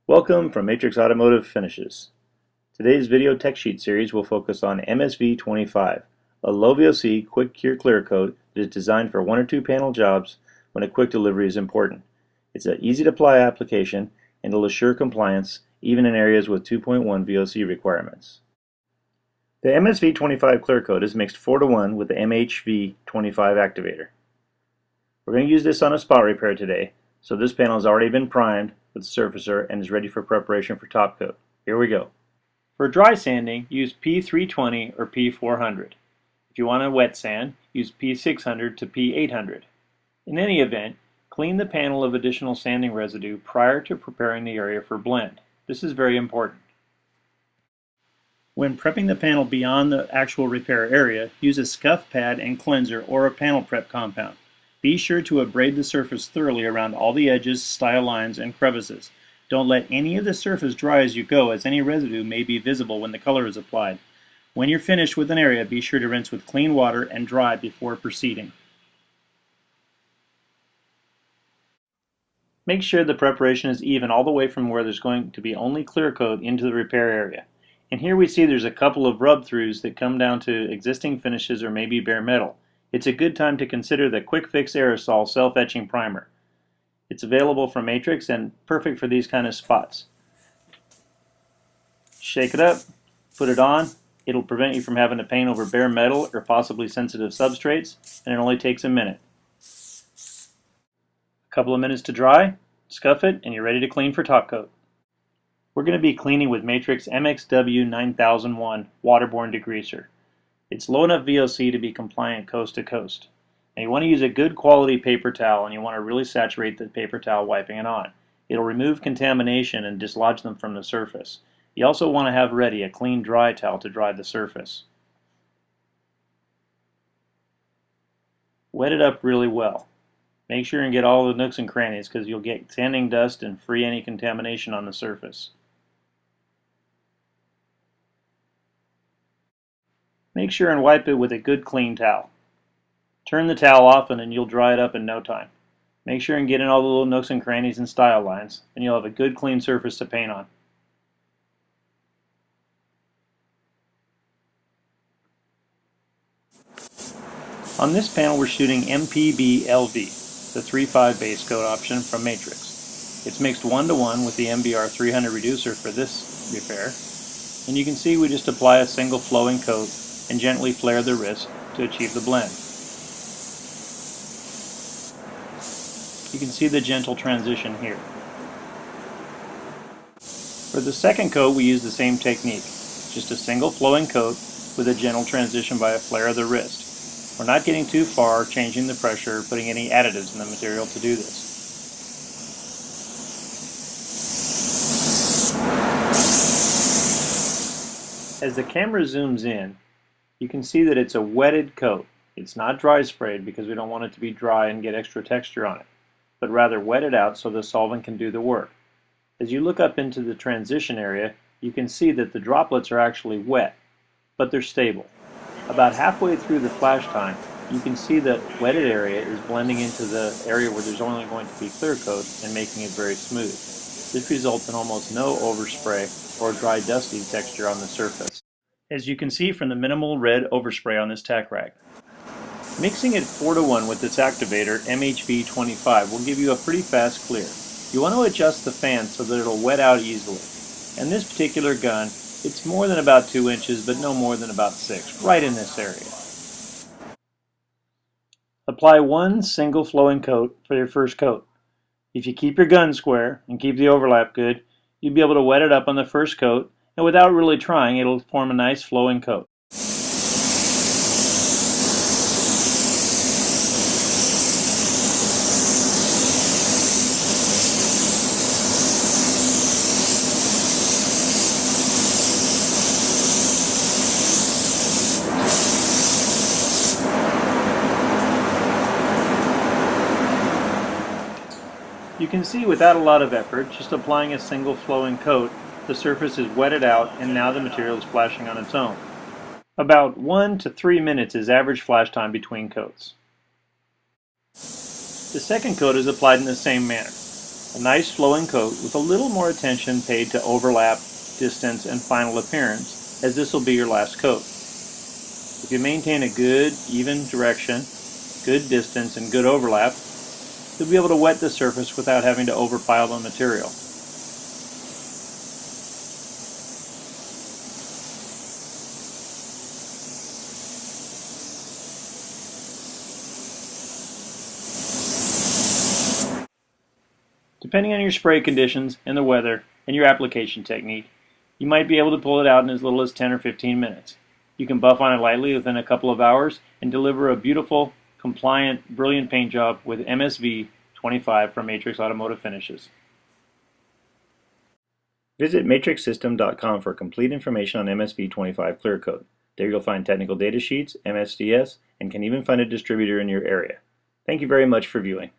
Welcome from Matrix Automotive Finishes. Today's video tech sheet series will focus on MSV-25, a low VOC quick cure clear coat that is designed for 1 or 2 panel jobs when a quick delivery is important. It's an easy to apply application and will assure compliance even in areas with 2.1 VOC requirements. The MSV-25 clear coat is mixed 4:1 with the MHV-25 activator. We're going to use this on a spot repair today, so this panel has already been primed with the surfacer and is ready for preparation for top coat. Here we go. For dry sanding, use P320 or P400. If you want a wet sand, use P600 to P800. In any event, clean the panel of additional sanding residue prior to preparing the area for blend. This is very important. When prepping the panel beyond the actual repair area, use a scuff pad and cleanser or a panel prep compound. Be sure to abrade the surface thoroughly around all the edges, style lines, and crevices. Don't let any of the surface dry as you go, as any residue may be visible when the color is applied. When you're finished with an area, be sure to rinse with clean water and dry before proceeding. Make sure the preparation is even all the way from where there's going to be only clear coat into the repair area. And here we see there's a couple of rub-throughs that come down to existing finishes or maybe bare metal. It's a good time to consider the Quick Fix Aerosol Self-Etching Primer. It's available from Matrix and perfect for these kind of spots. Shake it up, put it on. It'll prevent you from having to paint over bare metal or possibly sensitive substrates, and it only takes a minute. A couple of minutes to dry, scuff it, and you're ready to clean for top coat. We're going to be cleaning with Matrix MXW-9001 Waterborne Degreaser. It's low enough VOC to be compliant coast to coast. Now you want to use a good quality paper towel, and you want to really saturate the paper towel wiping it on. It'll remove contamination and dislodge them from the surface. You also want to have ready a clean dry towel to dry the surface. Wet it up really well. Make sure and get all the nooks and crannies because you'll get sanding dust and free any contamination on the surface. Make sure and wipe it with a good clean towel. Turn the towel often and you'll dry it up in no time. Make sure and get in all the little nooks and crannies and style lines, and you'll have a good clean surface to paint on. On this panel we're shooting MPB-LV, the 3.5 base coat option from Matrix. It's mixed 1:1 with the MBR 300 reducer for this repair, and you can see we just apply a single flowing coat and gently flare the wrist to achieve the blend. You can see the gentle transition here. For the second coat we use the same technique, just a single flowing coat with a gentle transition by a flare of the wrist. We're not getting too far, changing the pressure, putting any additives in the material to do this. As the camera zooms in, you can see that it's a wetted coat. It's not dry sprayed because we don't want it to be dry and get extra texture on it, but rather wetted out so the solvent can do the work. As you look up into the transition area, you can see that the droplets are actually wet, but they're stable. About halfway through the flash time, you can see that wetted area is blending into the area where there's only going to be clear coat and making it very smooth. This results in almost no overspray or dry dusty texture on the surface, as you can see from the minimal red overspray on this tack rag. Mixing it 4:1 with this activator, MHV-25, will give you a pretty fast clear. You want to adjust the fan so that it'll wet out easily. And this particular gun, it's more than about 2 inches, but no more than about 6, right in this area. Apply one single flowing coat for your first coat. If you keep your gun square and keep the overlap good, you'll be able to wet it up on the first coat, and without really trying, it'll form a nice flowing coat. You can see without a lot of effort, just applying a single flowing coat, the surface is wetted out and now the material is flashing on its own. About 1 to 3 minutes is average flash time between coats. The second coat is applied in the same manner. A nice flowing coat with a little more attention paid to overlap, distance, and final appearance, as this will be your last coat. If you maintain a good, even direction, good distance, and good overlap, you'll be able to wet the surface without having to overpile the material. Depending on your spray conditions and the weather and your application technique, you might be able to pull it out in as little as 10 or 15 minutes. You can buff on it lightly within a couple of hours and deliver a beautiful, compliant, brilliant paint job with MSV-25 from Matrix Automotive Finishes. Visit matrixsystem.com for complete information on MSV-25 Clearcoat. There you'll find technical data sheets, MSDS, and can even find a distributor in your area. Thank you very much for viewing.